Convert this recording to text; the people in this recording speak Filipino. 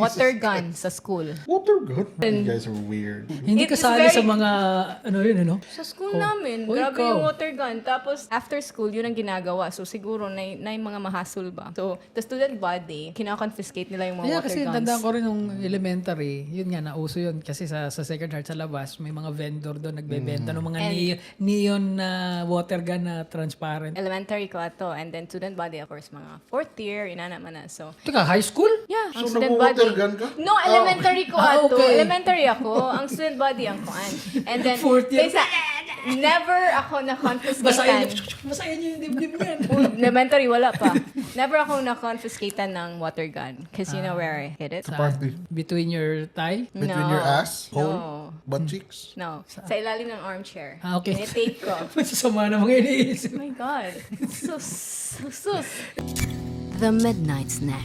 Water gun sa school. Water gun? You guys are weird. Hindi It is kasali very- sa mga, ano yun, ano? Sa school namin, Oh, grabe ikaw. yung water gun. Tapos, after school, yun ang ginagawa. So, siguro, na yung mga mahasol ba. So, the student body, kinakonfiscate nila yung mga Kaya water kasi guns. tandaan ko rin nung elementary, yun nga, nauso yun. Kasi sa Sacred Heart sa labas, may mga vendor doon nagbebenta ng mga neon na water gun na transparent. Elementary ko ato. And then, student body, of course, mga fourth year, ina naman na. So, Teka, high school? yeah, ang So, student nag-water body. gun ka? No, elementary ko Ah, ato. okay. Elementary ako. Ang student body ang kuan. And then, Fourth year. never ako na-confiscatean. Basahin niyo yung dibdib niyan. Elementary, wala pa. Never ako na-confiscatean ng water gun. Because you know where I hid it? Party. Between your thigh? Between No. your ass, hole, No. butt cheeks. No. Sa ilalim ng armchair. Ah, okay. Tinitake ko. Masasama na mga iniisip. Oh my God. Sus. The Midnight Snack.